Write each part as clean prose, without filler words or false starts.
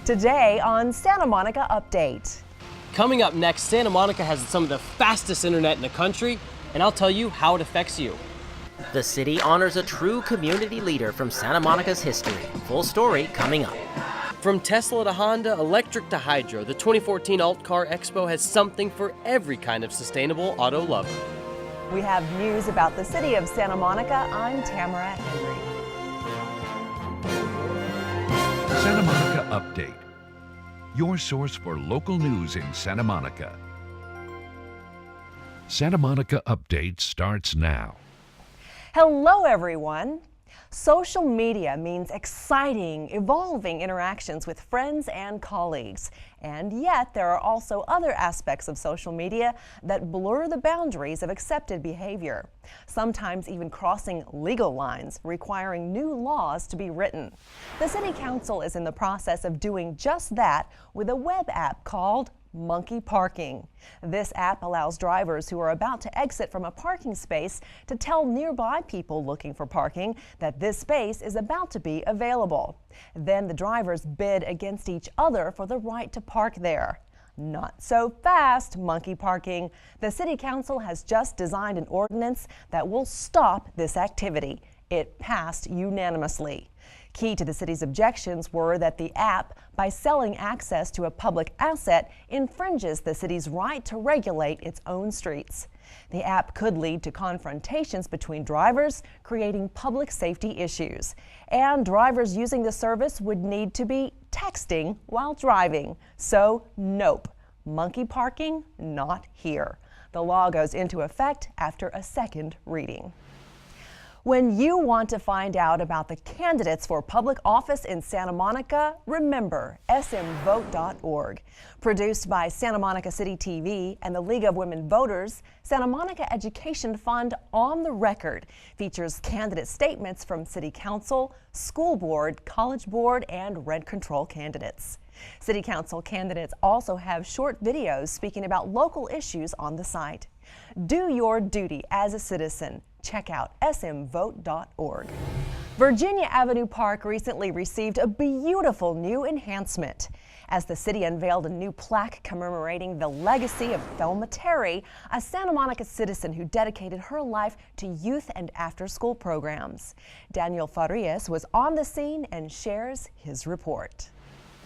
Today on Santa Monica Update. Coming up next, Santa Monica has some of the fastest internet in the country, and I'll tell you how it affects you. The city honors a true community leader from Santa Monica's history. Full story coming up. From Tesla to Honda, electric to hydro, the 2014 AltCar Expo has something for every kind of sustainable auto lover. We have news about the city of Santa Monica. I'm Tamara Henry. Santa Monica Update, your source for local news in Santa Monica. Santa Monica Update starts now. Hello, everyone. Social media means exciting, evolving interactions with friends and colleagues. And yet, there are also other aspects of social media that blur the boundaries of accepted behavior, sometimes even crossing legal lines, requiring new laws to be written. The City Council is in the process of doing just that with a web app called Monkey Parking. This app allows drivers who are about to exit from a parking space to tell nearby people looking for parking that this space is about to be available. Then the drivers bid against each other for the right to park there. Not so fast, Monkey Parking. The City Council has just designed an ordinance that will stop this activity. It passed unanimously. Key to the city's objections were that the app, by selling access to a public asset, infringes the city's right to regulate its own streets. The app could lead to confrontations between drivers, creating public safety issues. And drivers using the service would need to be texting while driving. So, nope. Monkey Parking, not here. The law goes into effect after a second reading. When you want to find out about the candidates for public office in Santa Monica, remember smvoteorg. Produced by Santa Monica City TV and the League of Women Voters, Santa Monica Education Fund On the Record features candidate statements from City Council, School Board, College Board, and Rent Control candidates. City Council candidates also have short videos speaking about local issues on the site. Do your duty as a citizen. Check out smvote.org. Virginia Avenue Park recently received a beautiful new enhancement. As the city unveiled a new plaque commemorating the legacy of Thelma, a Santa Monica citizen who dedicated her life to youth and after-school programs. Daniel Farias was on the scene and shares his report.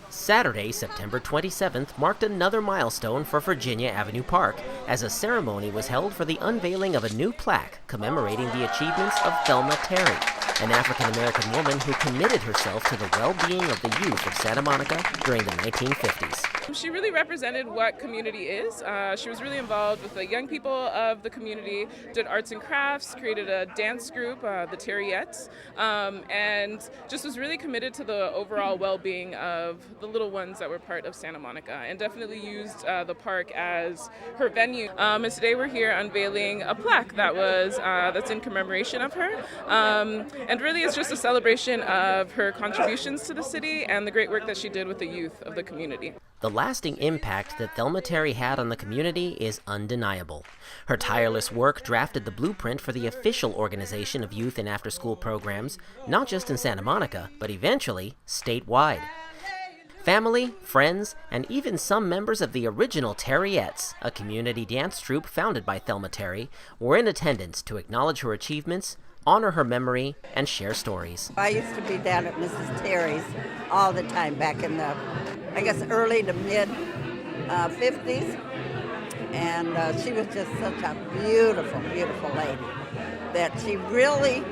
Saturday, September 27th, marked another milestone for Virginia Avenue Park as a ceremony was held for the unveiling of a new plaque commemorating the achievements of Thelma Terry, an African-American woman who committed herself to the well-being of the youth of Santa Monica during the 1950s. She really represented what community is. She was really involved with the young people of the community, did arts and crafts, created a dance group, the Terryettes, and just was really committed to the overall well-being of the little ones that were part of Santa Monica, and definitely used the park as her venue. And today we're here unveiling a plaque that was that's in commemoration of her, and really it's just a celebration of her contributions to the city and the great work that she did with the youth of the community. The lasting impact that Thelma Terry had on the community is undeniable. Her tireless work drafted the blueprint for the official organization of youth and after-school programs, not just in Santa Monica, but eventually statewide. Family, friends, and even some members of the original Terryettes, a community dance troupe founded by Thelma Terry, were in attendance to acknowledge her achievements, honor her memory, and share stories. I used to be down at Mrs. Terry's all the time back in the, I guess, early to mid 50s. And she was just such a beautiful, beautiful lady that she really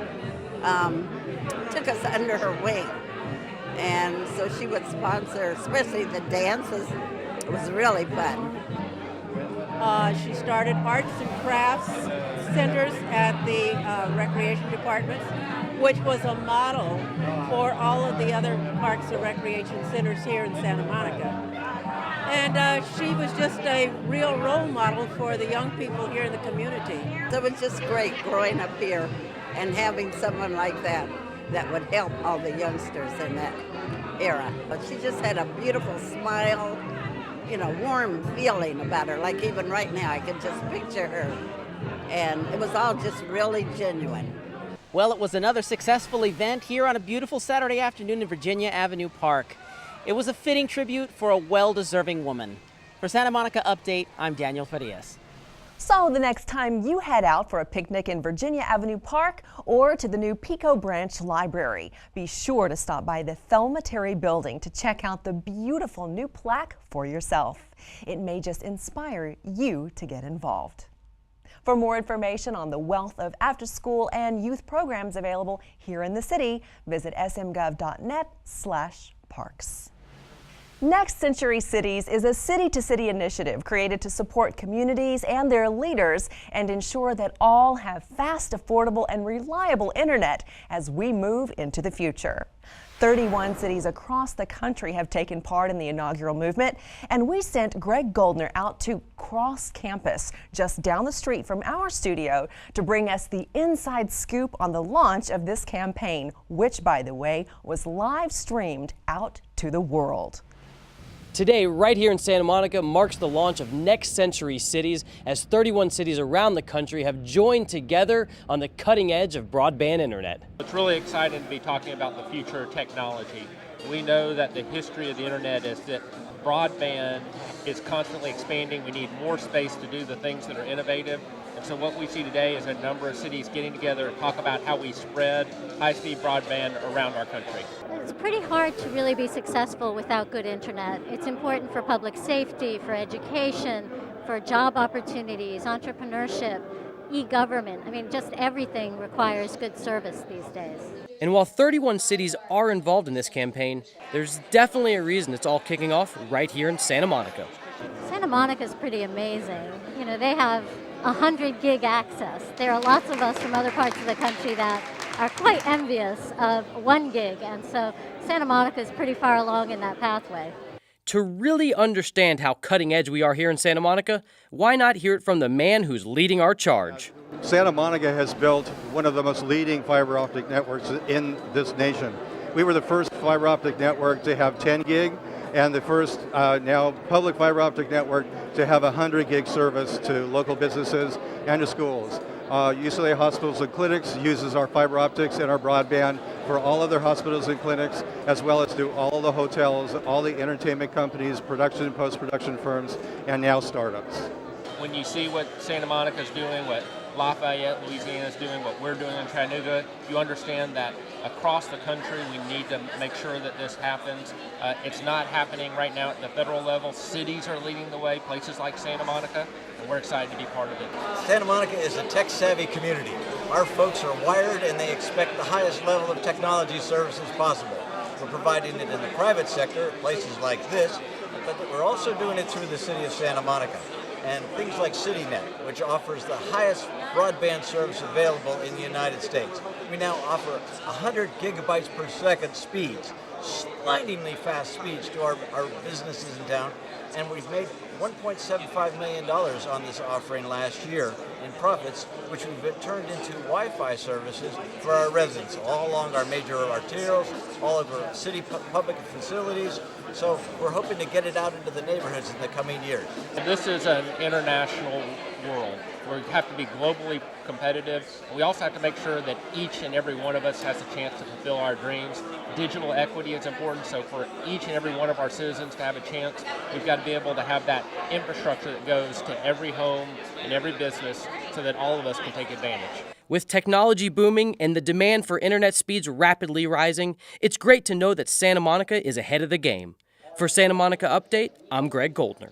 took us under her wing. And so she would sponsor, especially the dances. It was really fun. She started arts and crafts centers at the recreation departments, which was a model for all of the other parks and recreation centers here in Santa Monica. And she was just a real role model for the young people here in the community. It was just great growing up here and having someone like that would help all the youngsters in that era. But she just had a beautiful smile, you know, warm feeling about her. Like even right now, I can just picture her. And it was all just really genuine. Well, it was another successful event here on a beautiful Saturday afternoon in Virginia Avenue Park. It was a fitting tribute for a well-deserving woman. For Santa Monica Update, I'm Daniel Farias. So the next time you head out for a picnic in Virginia Avenue Park or to the new Pico Branch Library, be sure to stop by the Thelma building to check out the beautiful new plaque for yourself. It may just inspire you to get involved. For more information on the wealth of after-school and youth programs available here in the city, visit smgov.net/parks. Next Century Cities is a city-to-city initiative created to support communities and their leaders and ensure that all have fast, affordable, and reliable internet as we move into the future. 31 cities across the country have taken part in the inaugural movement, and we sent Greg Goldner out to Cross Campus, just down the street from our studio, to bring us the inside scoop on the launch of this campaign, which, by the way, was live streamed out to the world. Today, right here in Santa Monica, marks the launch of Next Century Cities as 31 cities around the country have joined together on the cutting edge of broadband internet. It's really exciting to be talking about the future of technology. We know that the history of the internet is that broadband is constantly expanding. We need more space to do the things that are innovative. And so what we see today is a number of cities getting together to talk about how we spread high-speed broadband around our country. It's pretty hard to really be successful without good internet. It's important for public safety, for education, for job opportunities, entrepreneurship, e-government. I mean, just everything requires good service these days. And while 31 cities are involved in this campaign, there's definitely a reason it's all kicking off right here in Santa Monica. Santa Monica is pretty amazing. You know, they have 100 gig access. There are lots of us from other parts of the country that are quite envious of 1 gig, and so Santa Monica is pretty far along in that pathway. To really understand how cutting edge we are here in Santa Monica, why not hear it from the man who's leading our charge? Santa Monica has built one of the most leading fiber optic networks in this nation. We were the first fiber optic network to have 10 gig and the first now public fiber optic network to have 100 gig service to local businesses and to schools. UCLA Hospitals and Clinics uses our fiber optics and our broadband for all of their hospitals and clinics, as well as to all the hotels, all the entertainment companies, production and post-production firms, and now startups. When you see what Santa Monica's doing, what Lafayette, Louisiana is doing, what we're doing in Chattanooga, you understand that across the country we need to make sure that this happens. It's not happening right now at the federal level. Cities are leading the way, places like Santa Monica, and we're excited to be part of it. Santa Monica is a tech-savvy community. Our folks are wired and they expect the highest level of technology services possible. We're providing it in the private sector, places like this, but we're also doing it through the city of Santa Monica. And things like CityNet, which offers the highest broadband service available in the United States. We now offer 100 gigabytes per second speeds, blindingly fast speeds to our businesses in town. And we've made $1.75 million on this offering last year in profits, which we've turned into Wi-Fi services for our residents all along our major arterials, all of our city public facilities. So we're hoping to get it out into the neighborhoods in the coming years. This is an international world. We have to be globally competitive. We also have to make sure that each and every one of us has a chance to fulfill our dreams. Digital equity is important, so for each and every one of our citizens to have a chance, we've got to be able to have that infrastructure that goes to every home and every business so that all of us can take advantage. With technology booming and the demand for internet speeds rapidly rising, it's great to know that Santa Monica is ahead of the game. For Santa Monica Update, I'm Greg Goldner.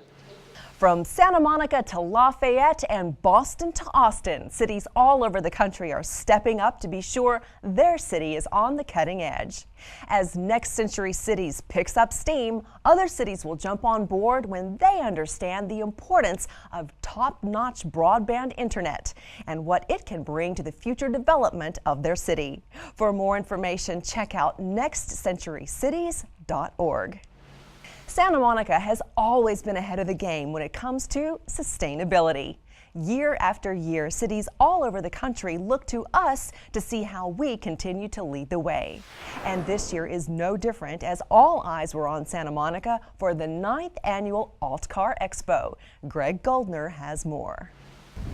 From Santa Monica to Lafayette and Boston to Austin, cities all over the country are stepping up to be sure their city is on the cutting edge. As Next Century Cities picks up steam, other cities will jump on board when they understand the importance of top-notch broadband internet and what it can bring to the future development of their city. For more information, check out nextcenturycities.org. Santa Monica has always been ahead of the game when it comes to sustainability. Year after year, cities all over the country look to us to see how we continue to lead the way. And this year is no different, as all eyes were on Santa Monica for the 9th annual AltCar Expo. Greg Goldner has more.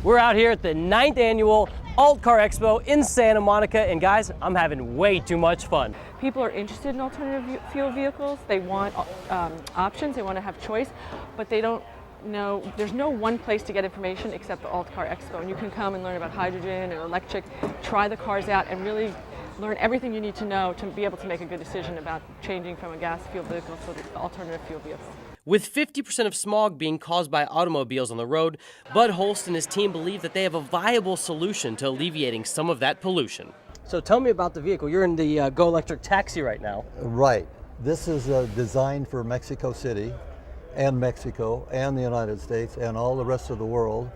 We're out here at the 9th annual AltCar Expo in Santa Monica, and guys, I'm having way too much fun. People are interested in alternative fuel vehicles. They want options, they want to have choice, but they don't know, there's no one place to get information except the AltCar Expo. And you can come and learn about hydrogen and electric, try the cars out, and really learn everything you need to know to be able to make a good decision about changing from a gas fuel vehicle to an alternative fuel vehicle. With 50% of smog being caused by automobiles on the road, Bud Holst and his team believe that they have a viable solution to alleviating some of that pollution. So tell me about the vehicle. You're in the Go Electric taxi right now. Right. This is designed for Mexico City and Mexico and the United States and all the rest of the world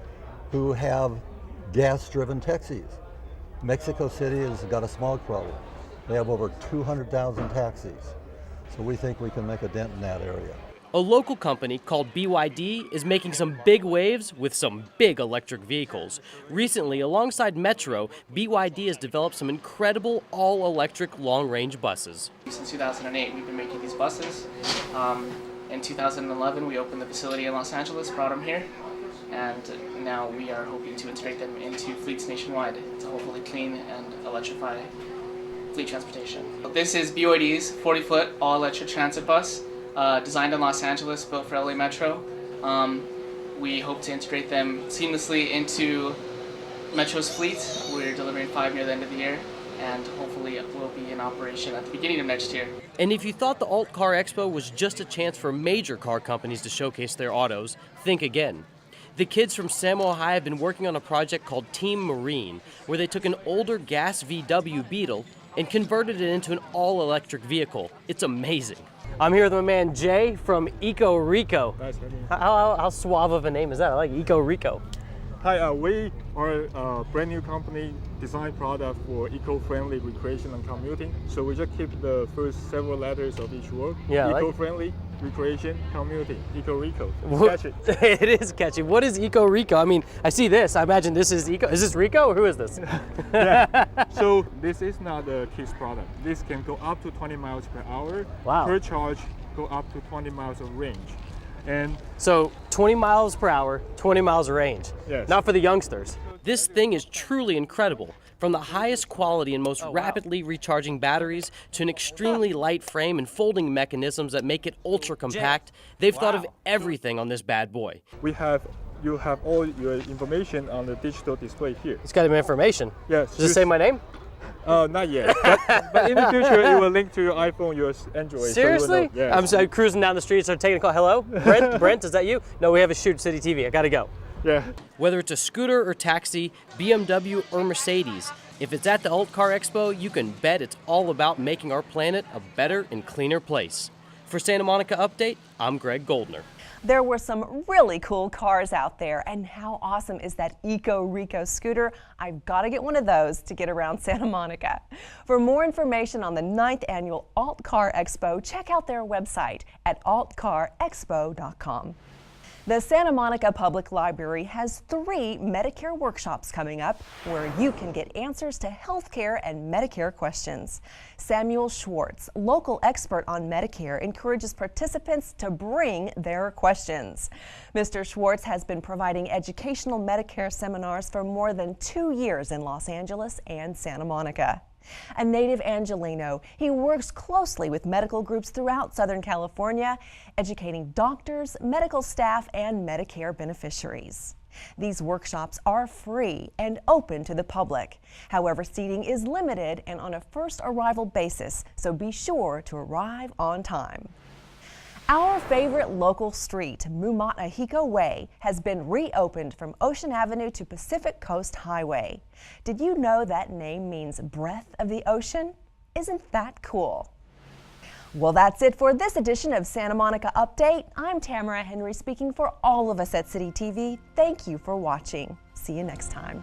who have gas-driven taxis. Mexico City has got a smog problem. They have over 200,000 taxis. So we think we can make a dent in that area. A local company called BYD is making some big waves with some big electric vehicles. Recently, alongside Metro, BYD has developed some incredible all-electric long-range buses. Since 2008, we've been making these buses. In 2011, we opened the facility in Los Angeles, brought them here, and now we are hoping to integrate them into fleets nationwide to hopefully clean and electrify fleet transportation. This is BYD's 40-foot all-electric transit bus. Designed in Los Angeles, built for LA Metro. We hope to integrate them seamlessly into Metro's fleet. We're delivering 5 near the end of the year, and hopefully it will be in operation at the beginning of next year. And if you thought the AltCar Expo was just a chance for major car companies to showcase their autos, think again. The kids from Samoa High have been working on a project called Team Marine, where they took an older gas VW Beetle and converted it into an all-electric vehicle. It's amazing. I'm here with my man Jay from Eco Rico. Nice meeting you. How suave of a name is that? I like Eco Rico. Hi, we are a brand new company, design product for eco-friendly recreation and commuting. So we just keep the first several letters of each word. Yeah, eco-friendly, recreation, commuting, Eco Rico. Catchy. It is catchy. What is Eco Rico? I mean, I see this. I imagine this is Eco. Is this Rico or who is this? Yeah. So this is not a kids product. This can go up to 20 miles per hour. Wow. Per charge, go up to 20 miles of range. And so 20 miles per hour, 20 miles of range. Yes. Not for the youngsters. This thing is truly incredible. From the highest quality and most rapidly recharging batteries to an extremely light frame and folding mechanisms that make it ultra compact, they've thought of everything on this bad boy. You have all your information on the digital display here. It's got information. Yes. Does it say my name? Not yet. But in the future, it will link to your iPhone, your Android. Seriously? So yes. I'm cruising down the street, so taking a call. Hello? Brent, is that you? No, we have a shoot City TV. I gotta go. Yeah. Whether it's a scooter or taxi, BMW or Mercedes, if it's at the AltCar Expo, you can bet it's all about making our planet a better and cleaner place. For Santa Monica Update, I'm Greg Goldner. There were some really cool cars out there, and how awesome is that Eco Rico scooter? I've got to get one of those to get around Santa Monica. For more information on the 9th annual AltCar Expo, check out their website at altcarexpo.com. The Santa Monica Public Library has 3 Medicare workshops coming up where you can get answers to healthcare and Medicare questions. Samuel Schwartz, local expert on Medicare, encourages participants to bring their questions. Mr. Schwartz has been providing educational Medicare seminars for more than 2 years in Los Angeles and Santa Monica. A native Angelino, he works closely with medical groups throughout Southern California, educating doctors, medical staff, and Medicare beneficiaries. These workshops are free and open to the public. However, seating is limited and on a first arrival basis, so be sure to arrive on time. Our favorite local street, Mumatahiko Way, has been reopened from Ocean Avenue to Pacific Coast Highway. Did you know that name means breath of the ocean? Isn't that cool? Well, that's it for this edition of Santa Monica Update. I'm Tamara Henry speaking for all of us at City TV. Thank you for watching. See you next time.